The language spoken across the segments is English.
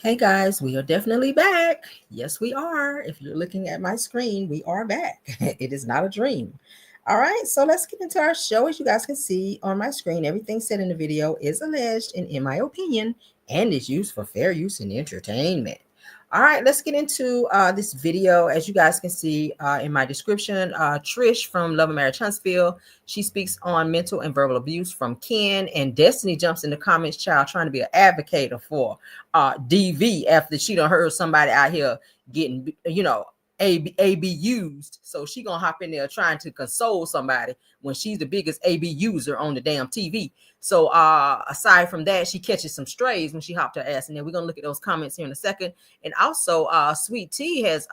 Hey guys, we are definitely back. Yes, we are. If you're looking at my screen, we are back. It is not a dream. All right, so let's get into our show. As you guys can see on my screen, everything said in the video is alleged and, in my opinion, and is used for fair use and entertainment. All right, let's get into this video. As you guys can see in my description, Trish from Love and Marriage Huntsville, she speaks on mental and verbal abuse from Ken, and Destiny jumps in the comments, child, trying to be an advocate for DV after she done heard somebody out here getting, AB used. So she gonna hop in there trying to console somebody when she's the biggest AB user on the damn TV. So aside from that, she catches some strays when she hopped her ass in there. We're gonna look at those comments here in a second. And also Sweet Tea has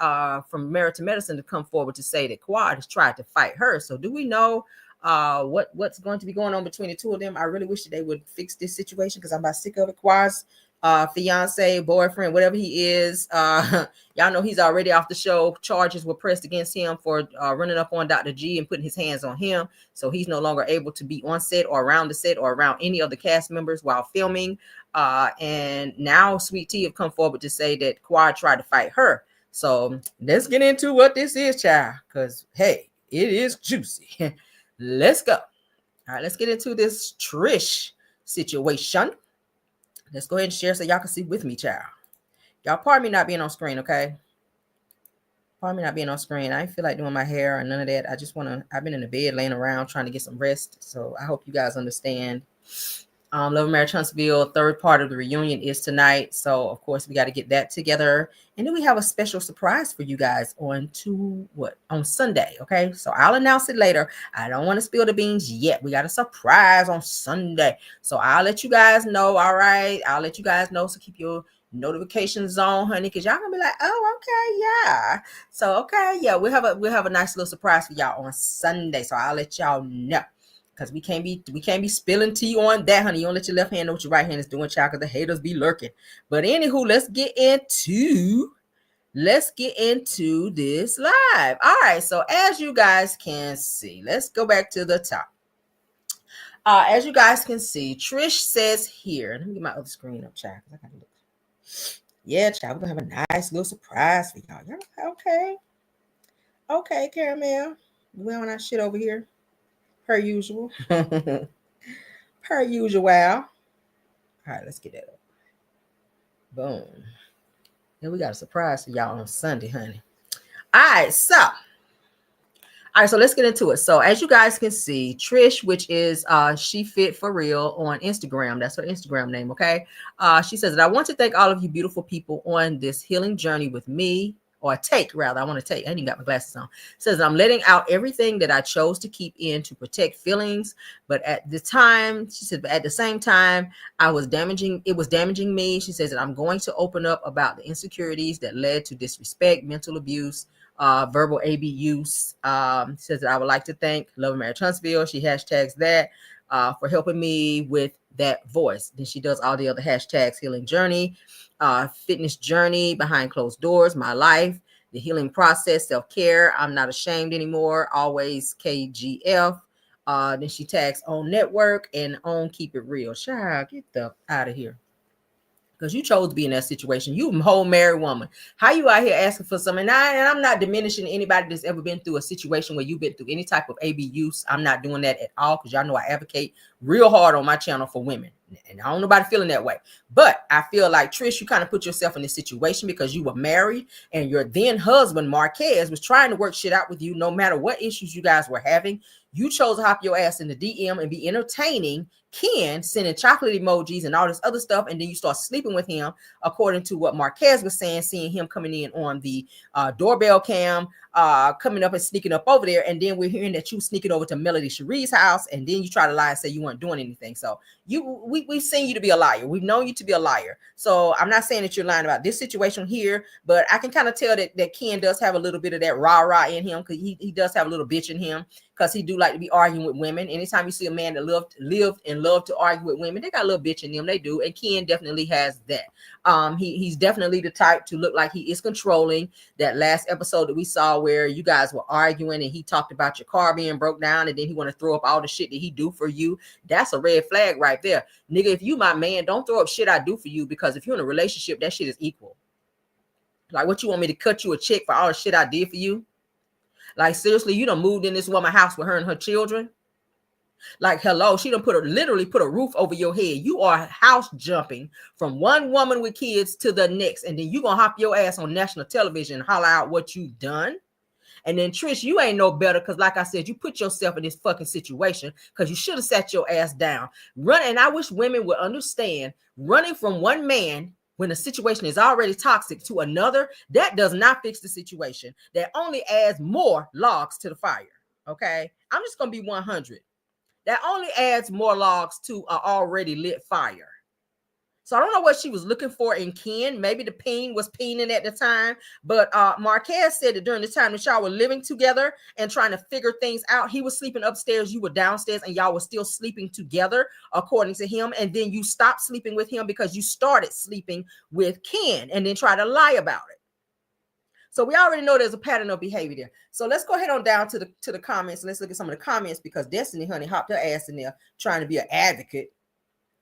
from Merit to Medicine to come forward to say that Quad has tried to fight her. So do we know what's going to be going on between the two of them? I really wish that they would fix this situation because I'm about sick of it. Quad's fiance, boyfriend, whatever he is, y'all know he's already off the show. Charges were pressed against him for running up on Dr. G and putting his hands on him. So he's no longer able to be on set or around the set or around any of the cast members while filming. And now Sweet Tea have come forward to say that Quad tried to fight her. So let's get into what this is, child, because hey, it is juicy. Let's go. All right, let's get into this Trish situation. Let's go ahead and share so y'all can see with me, child. Y'all, pardon me not being on screen, okay? Pardon me not being on screen. I ain't feel like doing my hair or none of that. I've been in the bed laying around trying to get some rest. So I hope you guys understand. Love and Marriage Huntsville, third part of the reunion is tonight. So, of course, we got to get that together. And then we have a special surprise for you guys on Sunday, okay? So I'll announce it later. I don't want to spill the beans yet. We got a surprise on Sunday. So I'll let you guys know, all right? I'll let you guys know, so keep your notifications on, honey, because y'all gonna be like, oh, okay, yeah. So, okay, yeah, we'll have a nice little surprise for y'all on Sunday. So I'll let y'all know. Because we can't be spilling tea on that, honey. You don't let your left hand know what your right hand is doing, child, because the haters be lurking. But anywho, let's get into this live. All right, so as you guys can see, let's go back to the top. As you guys can see, Trish says here, let me get my other screen up, child, because I gotta look. Yeah, child, we're gonna have a nice little surprise for y'all. Okay, Caramel. We on our shit over here. Per usual. Per usual. All right, let's get that up. Boom. And we got a surprise for y'all on Sunday, honey. All right, so let's get into it. So as you guys can see, Trish, which is She Fit For Real on Instagram. That's her Instagram name, okay? She says that I want to thank all of you beautiful people on this healing journey with me. Or I want to take. I ain't even got my glasses on. Says I'm letting out everything that I chose to keep in to protect feelings. But at the time, she said, at the same time, it was damaging me. She says that I'm going to open up about the insecurities that led to disrespect, mental abuse, verbal AB use. Says that I would like to thank Love and Marriage Huntsville. She hashtags that for helping me with that voice. Then she does all the other hashtags: healing journey, fitness journey, behind closed doors, my life, the healing process, self-care, I'm not ashamed anymore, always KGF. Then she tags on network and on keep it real. Child, get the out of here. Because you chose to be in that situation. You a whole married woman. How you out here asking for something? And I'm not diminishing anybody that's ever been through a situation where you've been through any type of AB use. I'm not doing that at all, because y'all know I advocate real hard on my channel for women. And I don't know nobody feeling that way. But I feel like, Trish, you kind of put yourself in this situation because you were married and your then husband, Marquez, was trying to work shit out with you no matter what issues you guys were having. You chose to hop your ass in the DM and be entertaining Ken, sending chocolate emojis and all this other stuff, and then you start sleeping with him, according to what Marquez was saying, seeing him coming in on the doorbell cam, coming up and sneaking up over there, and then we're hearing that you sneaking over to Melody Cherie's house, and then you try to lie and say you weren't doing anything. So we've seen you to be a liar. We've known you to be a liar. So I'm not saying that you're lying about this situation here, but I can kind of tell that Ken does have a little bit of that rah-rah in him, because he does have a little bitch in him, because he do like to be arguing with women. Anytime you see a man that lived and loved to argue with women, they got a little bitch in them. They do. And Ken definitely has that. He's definitely the type to look like he is controlling. That last episode that we saw where you guys were arguing and he talked about your car being broke down and then he want to throw up all the shit that he do for you. That's a red flag right there. Nigga, if you my man, don't throw up shit I do for you, because if you're in a relationship, that shit is equal. Like, what, you want me to cut you a check for all the shit I did for you? Like, seriously, you done moved in this woman's house with her and her children? Like, hello, she done literally put a roof over your head. You are house jumping from one woman with kids to the next, and then you gonna hop your ass on national television and holler out what you done. And then Trish, you ain't no better, because like I said, you put yourself in this fucking situation because you should have sat your ass down. And I wish women would understand, running from one man when the situation is already toxic to another, that does not fix the situation. That only adds more logs to the fire. Okay, I'm just gonna be 100. That only adds more logs to an already lit fire. So I don't know what she was looking for in Ken. Maybe the peen was peening at the time. But Marquez said that during the time that y'all were living together and trying to figure things out, he was sleeping upstairs, you were downstairs, and y'all were still sleeping together, according to him. And then you stopped sleeping with him because you started sleeping with Ken and then try to lie about it. So we already know there's a pattern of behavior there. So let's go ahead on down to the comments. Let's look at some of the comments, because Destiny, honey, hopped her ass in there trying to be an advocate.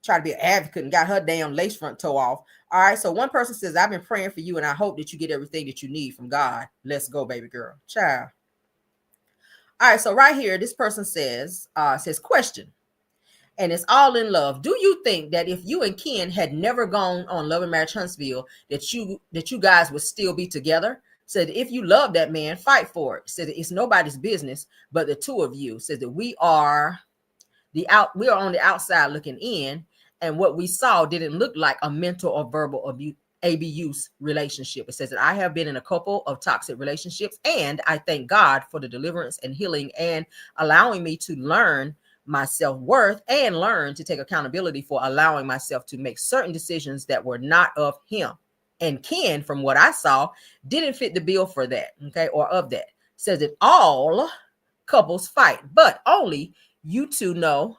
And got her damn lace front toe off. All right. So one person says, I've been praying for you and I hope that you get everything that you need from God. Let's go, baby girl. Child. All right. So right here, this person says question. And it's all in love. Do you think that if you and Ken had never gone on Love and Marriage Huntsville, that you guys would still be together? Said, if you love that man, fight for it. Said, it's nobody's business but the two of you. Said that we are on the outside looking in, and what we saw didn't look like a mental or verbal abuse relationship. It says that I have been in a couple of toxic relationships, and I thank God for the deliverance and healing and allowing me to learn my self-worth and learn to take accountability for allowing myself to make certain decisions that were not of him. And Ken, from what I saw, didn't fit the bill for that, okay, or of that. Says that all couples fight, but only you two know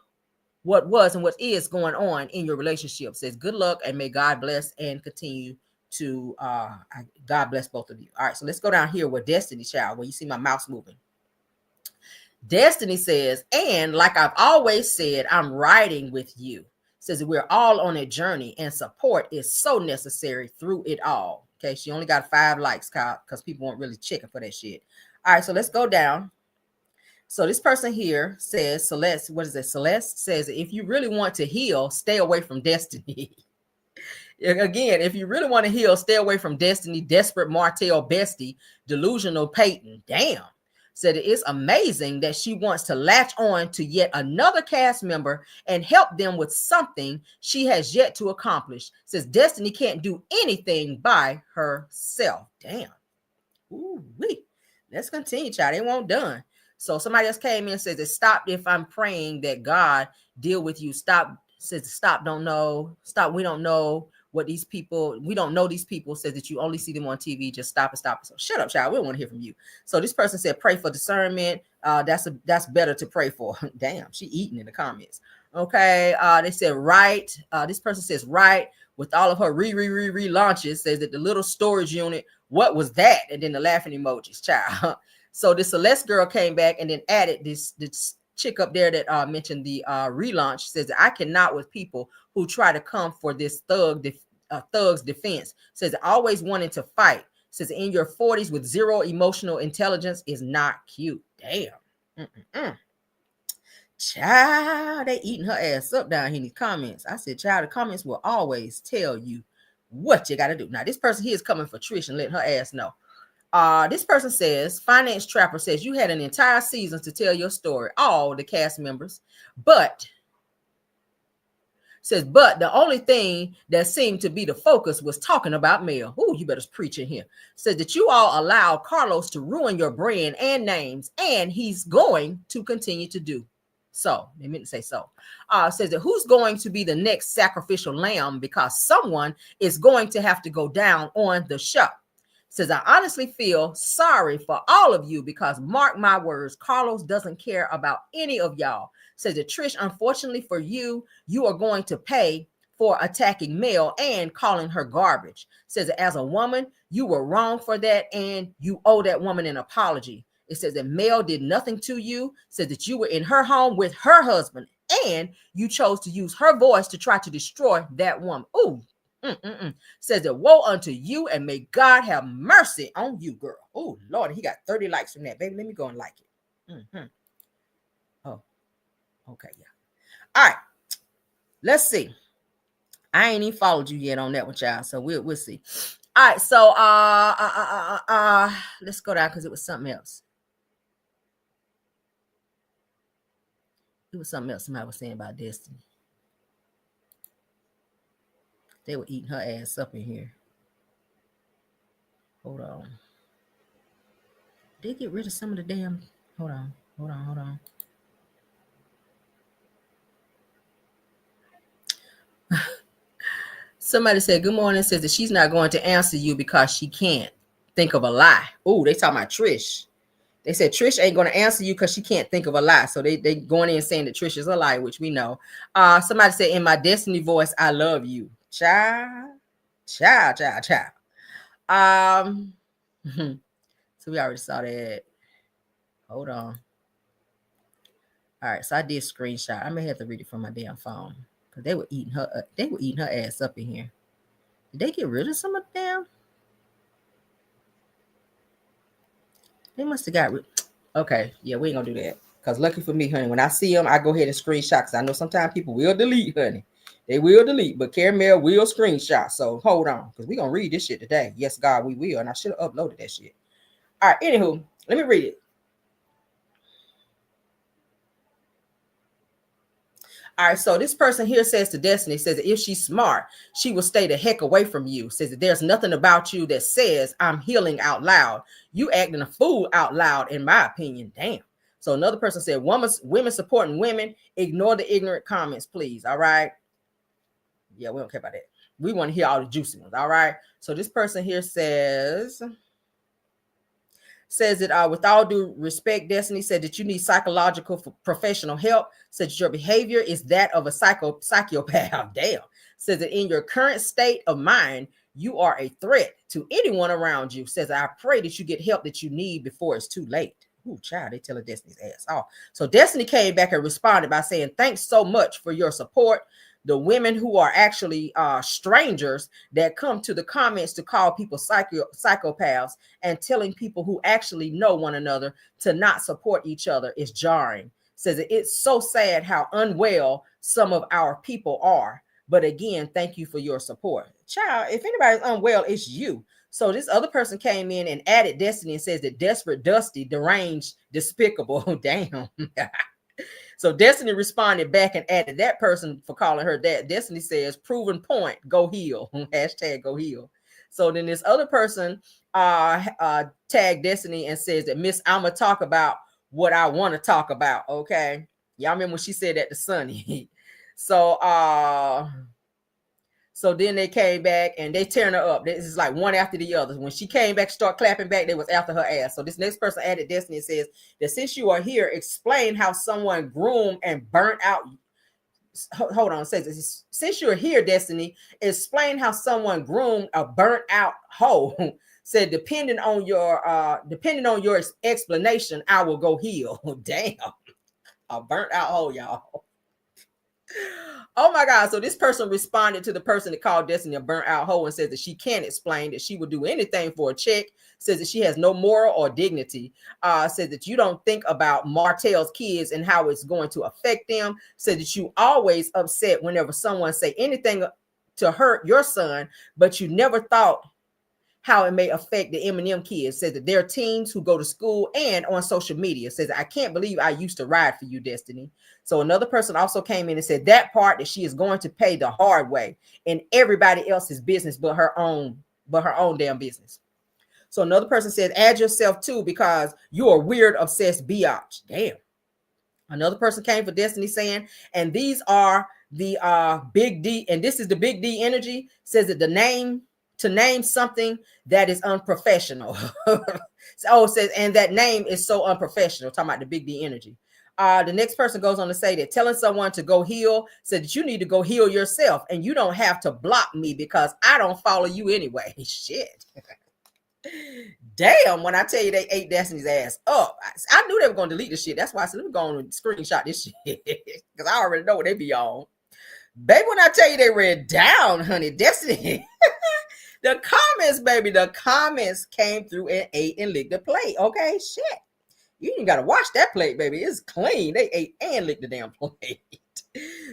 what was and what is going on in your relationship. Says good luck and may God bless and continue to God bless both of you. All right, so let's go down here with Destiny, child, where you see my mouse moving. Destiny says, and like I've always said, I'm riding with you. Says that we're all on a journey and support is so necessary through it all. Okay, she only got 5 likes because people weren't really checking for that shit. All right, so let's go down. So this person here says, Celeste, what is it? Celeste says, if you really want to heal, stay away from Destiny. Again, if you really want to heal, stay away from Destiny, desperate Martell bestie, delusional Peyton. Damn. Said it's amazing that she wants to latch on to yet another cast member and help them with something she has yet to accomplish. Says Destiny can't do anything by herself. Damn. Ooh-wee. Let's continue, child. It won't done. So somebody else came in and says, stop if I'm praying that God deal with you. Stop, says stop, don't know. Stop, we don't know what these people, we don't know these people. Says that you only see them on TV. Just stop it. So shut up, child. We don't want to hear from you. So this person said, pray for discernment. That's better to pray for. Damn, she eating in the comments. Okay. They said, right. This person says, right. With all of her relaunches, says that the little storage unit, what was that? And then the laughing emojis, child. So the Celeste girl came back and then added this chick up there that mentioned the relaunch. Says that I cannot with people who try to come for this thug's defense. Says always wanting to fight. Says in your 40s with zero emotional intelligence is not cute. Damn. Child, they eating her ass up down here in these comments. I said, child, the comments will always tell you what you got to do. Now, this person here is coming for Trish and letting her ass know. This person says, Finance Trapper says, you had an entire season to tell your story, all the cast members, but the only thing that seemed to be the focus was talking about Mel. Ooh, you better preach in here. Says that you all allowed Carlos to ruin your brand and names, and he's going to continue to do so. They meant to say so. Says that who's going to be the next sacrificial lamb, because someone is going to have to go down on the show. Says, I honestly feel sorry for all of you because mark my words, Carlos doesn't care about any of y'all. Says that Trish, unfortunately for you, you are going to pay for attacking Mel and calling her garbage. Says that as a woman, you were wrong for that and you owe that woman an apology. It says that Mel did nothing to you. Says that you were in her home with her husband and you chose to use her voice to try to destroy that woman. Ooh. Says that woe unto you and may God have mercy on you, girl. Oh, Lord, he got 30 likes from that. Baby, let me go and like it. Oh, okay, yeah. All right, let's see. I ain't even followed you yet on that one, child. So we'll see. All right, so let's go down because it was something else. It was something else somebody was saying about Destiny. They were eating her ass up in here. Hold on. They get rid of some of the damn. Hold on. Somebody said, good morning, says that she's not going to answer you because she can't think of a lie. Oh, they talking about Trish. They said Trish ain't going to answer you because she can't think of a lie. So they going in saying that Trish is a lie, which we know. Somebody said, in my Destiny voice, I love you. Child. So we already saw that. Hold on. All right, so I did screenshot. I may have to read it from my damn phone because they were eating her. They were eating her ass up in here. Did they get rid of some of them? They must have got rid. Okay, yeah, we ain't gonna do that. Because lucky for me, honey, when I see them, I go ahead and screenshot. Because I know sometimes people will delete, honey. They will delete, but Caramel will screenshot. So hold on, because we're gonna read this shit today. Yes, God, we will. And I should have uploaded that shit. All right, anywho, let me read it. All right, so this person here says to Destiny, says that if she's smart, she will stay the heck away from you. Says that there's nothing about you that says I'm healing out loud. You acting a fool out loud, in my opinion. Damn. So another person said, women supporting women, ignore the ignorant comments, please. All right. Yeah, we don't care about that. We want to hear all the juicy ones. All right. So this person here says that with all due respect, Destiny said that you need psychological professional help. Said your behavior is that of a psychopath. Damn. Says that in your current state of mind, you are a threat to anyone around you. Says, I pray that you get help that you need before it's too late. Ooh, child, they telling Destiny's ass off. So Destiny came back and responded by saying, thanks so much for your support. The women who are actually strangers that come to the comments to call people psychopaths and telling people who actually know one another to not support each other is jarring. Says it's so sad how unwell some of our people are. But again, thank you for your support. Child, if anybody's unwell, it's you. So this other person came in and added Destiny and says that desperate, dusty, deranged, despicable. Damn. So Destiny responded back and added that person for calling her that. Destiny says, proven point, go heal. Hashtag go heal. So then this other person tagged Destiny and says that, Miss, I'm going to talk about what I want to talk about. Okay. Y'all remember when she said that to Sunny. So then they came back and they tearing her up. This is like one after the other. When she came back, start clapping back, they was after her ass. So this next person added Destiny and says that since you are here, explain how someone groomed and burnt out. Hold on, it says since you're here, Destiny, explain how someone groomed a burnt out hoe. Said depending on your explanation, I will go heal. Damn, a burnt out hoe, y'all. Oh my God. So this person responded to the person that called Destiny a burnt out hoe and says that she can't explain that she would do anything for a check. Says that she has no moral or dignity. Says that you don't think about Martell's kids and how it's going to affect them. Says that you always upset whenever someone say anything to hurt your son, but you never thought how it may affect the Eminem kids. Says that there are teens who go to school and on social media. Says, I can't believe I used to ride for you, Destiny. So another person also came in and said that part that she is going to pay the hard way in everybody else's business but her own damn business. So another person said, add yourself too because you're a weird, obsessed biatch. Damn. Another person came for Destiny saying, and these are the big D, and this is the big D energy. Says that the name to name something that is unprofessional. Oh, it says, and that name is so unprofessional. Talking about the big D energy. The next person goes on to say that telling someone to go heal said that you need to go heal yourself, and you don't have to block me because I don't follow you anyway. Shit. Damn, when I tell you they ate Destiny's ass up, I knew they were going to delete this shit. That's why I said, let me go and screenshot this shit because I already know what they be on. Baby, when I tell you they read down, honey, Destiny. The comments, baby, the comments came through and ate and licked the plate. Okay, shit. You ain't got to wash that plate, baby. It's clean. They ate and licked the damn plate.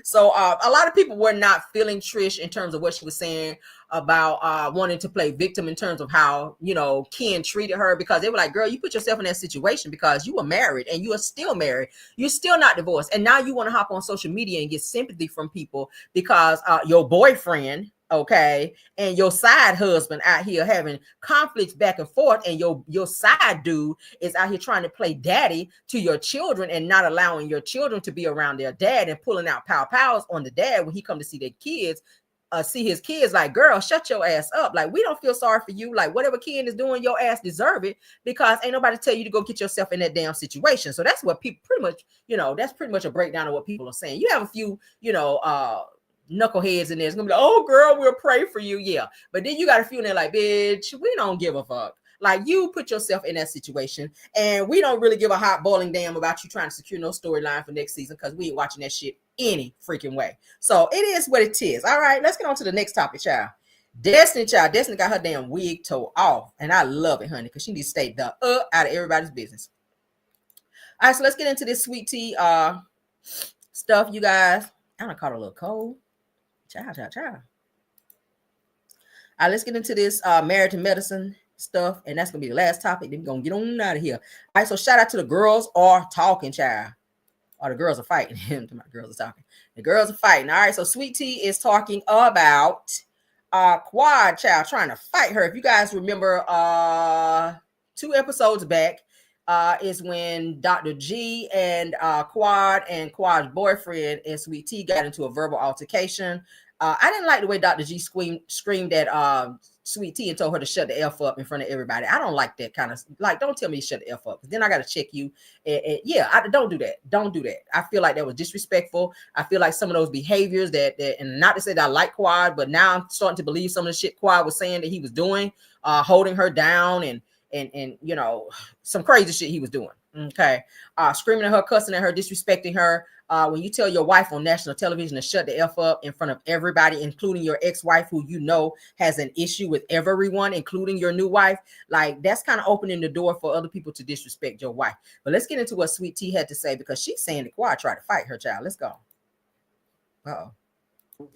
So a lot of people were not feeling Trish in terms of what she was saying about wanting to play victim in terms of how, you know, Ken treated her, because they were like, girl, you put yourself in that situation because you were married and you are still married. You're still not divorced. And now you want to hop on social media and get sympathy from people because your boyfriend, okay, and your side husband out here having conflicts back and forth, and your side dude is out here trying to play daddy to your children and not allowing your children to be around their dad and pulling out powers on the dad when he come to see their kids, see his kids. Like, girl, shut your ass up. Like, we don't feel sorry for you. Like, whatever Ken is doing, your ass deserve it, because ain't nobody tell you to go get yourself in that damn situation. So that's what people pretty much, you know, that's pretty much a breakdown of what people are saying. You have a few, you know, knuckleheads in there. It's gonna be like, oh girl, we'll pray for you. Yeah. But then you got a few in there like, bitch, we don't give a fuck. Like, you put yourself in that situation, and we don't really give a hot boiling damn about you trying to secure no storyline for next season, because we ain't watching that shit any freaking way. So it is what it is. All right, let's get on to the next topic, child. Destiny, child. Destiny got her damn wig tore off, and I love it, honey, because she needs to stay the out of everybody's business. All right, so let's get into this sweet tea stuff, you guys. I done caught a little cold. Child. All right, let's get into this marriage and medicine stuff, and that's gonna be the last topic. Then we're gonna get on out of here. All right, so shout out to the girls are talking, child. Or the girls are fighting. My girls are talking. The girls are fighting. All right, so Sweet Tea is talking about Quad, child, trying to fight her. If you guys remember 2 episodes back, is when Dr. G and Quad's boyfriend and Sweet Tea got into a verbal altercation. I didn't like the way Dr. G screamed at Sweet Tea and told her to shut the F up in front of everybody. I don't like that kind of, like, don't tell me to shut the F up, because then I got to check you. Don't do that. Don't do that. I feel like that was disrespectful. I feel like some of those behaviors that and not to say that I like Quad, but now I'm starting to believe some of the shit Quad was saying that he was doing, holding her down and you know, some crazy shit he was doing. Okay. Screaming at her, cussing at her, disrespecting her. When you tell your wife on national television to shut the F up in front of everybody, including your ex-wife, who you know has an issue with everyone, including your new wife, like, that's kind of opening the door for other people to disrespect your wife. But let's get into what Sweet Tea had to say, because she's saying that Quad tried to fight her, child. Let's go. Uh-oh.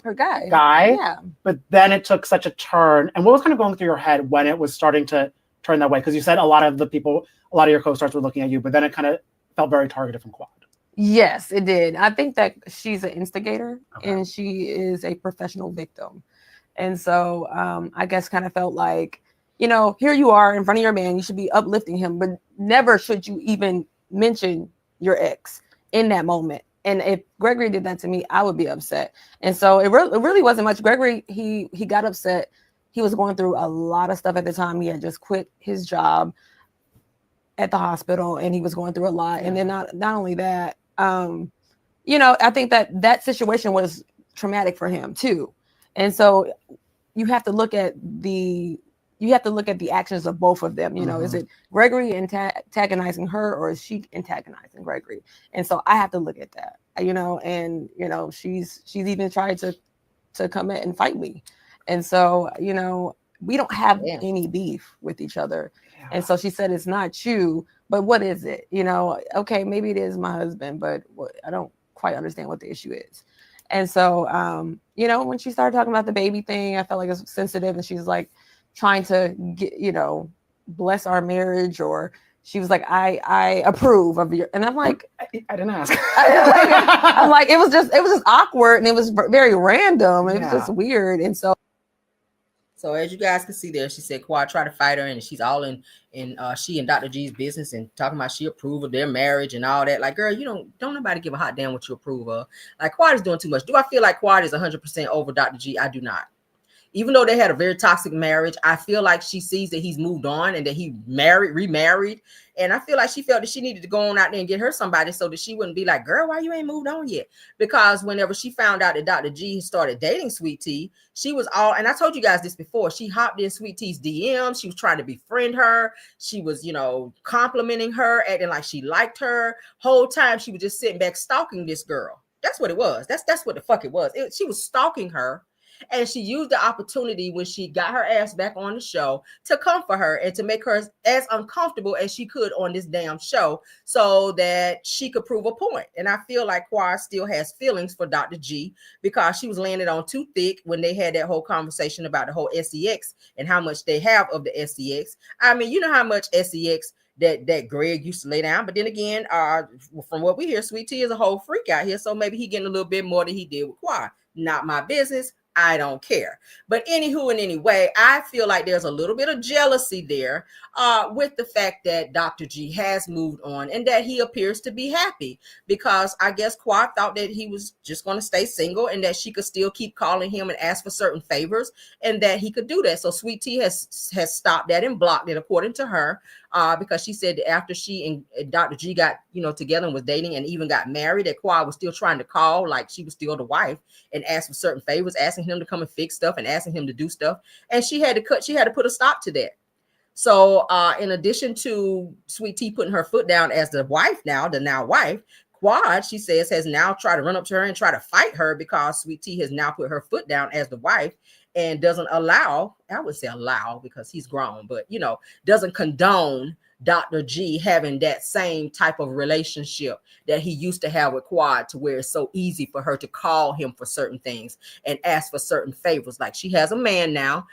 Her guy. Yeah. But then it took such a turn. And what was kind of going through your head when it was starting to turn that way? Because you said a lot of your co-stars were looking at you, but then it kind of felt very targeted from Quad. Yes, it did. I think that she's an instigator, and she is a professional victim. And so I guess kind of felt like, you know, here you are in front of your man, you should be uplifting him, but never should you even mention your ex in that moment. And if Gregory did that to me, I would be upset. And so it really wasn't much. Gregory, he got upset. He was going through a lot of stuff at the time. He had just quit his job at the hospital, and he was going through a lot. And then not only that, you know, I think that situation was traumatic for him too. And so you have to look at the actions of both of them. You know, is it Gregory antagonizing her, or is she antagonizing Gregory? And so I have to look at that, you know, and, you know, she's even tried to come in and fight me. And so, you know, we don't have any beef with each other. Yeah. And so she said, it's not you, but what is it? You know, okay, maybe it is my husband, but I don't quite understand what the issue is. And so, you know, when she started talking about the baby thing, I felt like it was sensitive, and she's like trying to get, you know, bless our marriage, or she was like, I approve of your, and I'm like, I didn't ask. I'm like, it was just awkward, and it was very random. It was just weird. And so as you guys can see there, she said Quad tried to fight her, and she's all in she and Dr. G's business, and talking about she approved of their marriage and all that. Like, girl, you don't nobody give a hot damn what you approve of. Like, Quad is doing too much. Do I feel like Quad is 100% over Dr. G? I do not. Even though they had a very toxic marriage, I feel like she sees that he's moved on and that he remarried. And I feel like she felt that she needed to go on out there and get her somebody so that she wouldn't be like, girl, why you ain't moved on yet? Because whenever she found out that Dr. G started dating Sweet Tea, she was all, and I told you guys this before, she hopped in Sweet Tea's DM. She was trying to befriend her. She was, complimenting her, acting like she liked her. Whole time she was just sitting back stalking this girl. That's what it was. That's what the fuck it was. She was stalking her. And she used the opportunity when she got her ass back on the show to come for her and to make her as uncomfortable as she could on this damn show so that she could prove a point. And I feel like Quad still has feelings for Dr. G because she was laying it on too thick when they had that whole conversation about the whole SEX and how much they have of the SEX. I mean, you know how much SEX that Greg used to lay down. But then again, from what we hear, Sweet Tea is a whole freak out here. So maybe he getting a little bit more than he did with Quad. Not my business. I don't care. But anywho, in any way, I feel like there's a little bit of jealousy there with the fact that Dr. G has moved on and that he appears to be happy because I guess Quad thought that he was just going to stay single and that she could still keep calling him and ask for certain favors and that he could do that. So Sweet Tea has stopped that and blocked it, according to her, because she said that after she and Dr. G got, together and was dating and even got married, that Quad was still trying to call like she was still the wife and ask for certain favors, asking him to come and fix stuff and asking him to do stuff. And she had to put a stop to that. So in addition to Sweet Tea putting her foot down as the wife now, the now wife, Quad, she says, has now tried to run up to her and try to fight her because Sweet Tea has now put her foot down as the wife and doesn't allow, I would say allow because he's grown, but, doesn't condone Dr. G having that same type of relationship that he used to have with Quad, to where it's so easy for her to call him for certain things and ask for certain favors. Like she has a man now,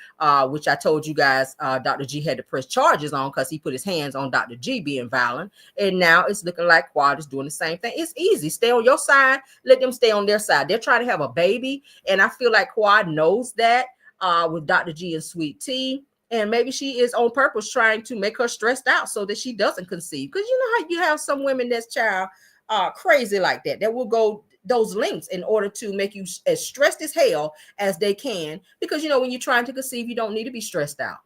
which I told you guys, Dr. G had to press charges on because he put his hands on Dr. G being violent. And now it's looking like Quad is doing the same thing. It's easy. Stay on your side. Let them stay on their side. They're trying to have a baby. And I feel like Quad knows that with Dr. G and Sweet Tea. And maybe she is on purpose trying to make her stressed out so that she doesn't conceive. Because you know how you have some women that's crazy like that will go those lengths in order to make you as stressed as hell as they can. Because, when you're trying to conceive, you don't need to be stressed out.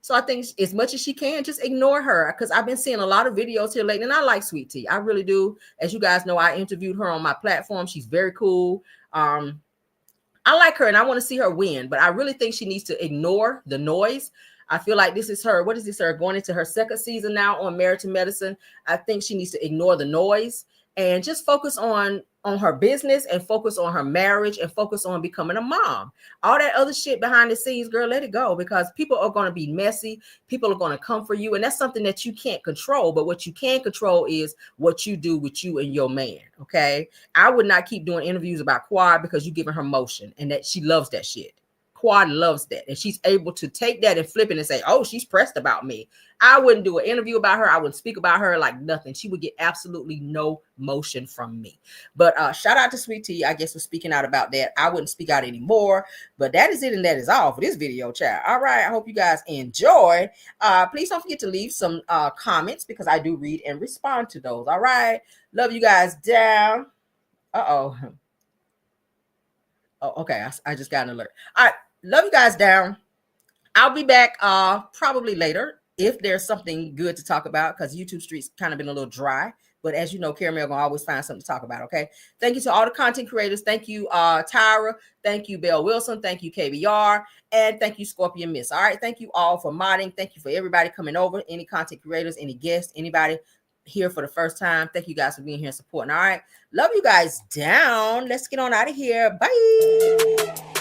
So I think as much as she can, just ignore her. Because I've been seeing a lot of videos here lately, and I like Sweet Tea. I really do. As you guys know, I interviewed her on my platform. She's very cool. I like her and I want to see her win, but I really think she needs to ignore the noise. I feel like this is her. What is this? Her going into her second season now on Married to Medicine. I think she needs to ignore the noise and just focus on her business and focus on her marriage and focus on becoming a mom. All that other shit behind the scenes, girl, let it go, because people are going to be messy. People are going to come for you. And that's something that you can't control. But what you can control is what you do with you and your man. Okay. I would not keep doing interviews about Quad because you're giving her motion and that she loves that shit. Quad loves that. And she's able to take that and flip it and say, oh, she's pressed about me. I wouldn't do an interview about her. I wouldn't speak about her like nothing. She would get absolutely no motion from me. But shout out to Sweet Tea, I guess, for speaking out about that. I wouldn't speak out anymore. But that is it, and that is all for this video, chat. All right. I hope you guys enjoy. Please don't forget to leave some comments because I do read and respond to those. All right. Love you guys down. Uh-oh. Oh, okay. I just got an alert. All right. Love you guys down. I'll be back probably later if there's something good to talk about, because YouTube Street's kind of been a little dry. But as you know, Caramel gonna always find something to talk about. Okay. Thank you to all the content creators. Thank you, Tyra. Thank you, Belle Wilson. Thank you, KBR. And thank you, Scorpion Miss. All right. Thank you all for modding. Thank you for everybody coming over. Any content creators, any guests, anybody here for the first time. Thank you guys for being here and supporting. All right. Love you guys down. Let's get on out of here. Bye.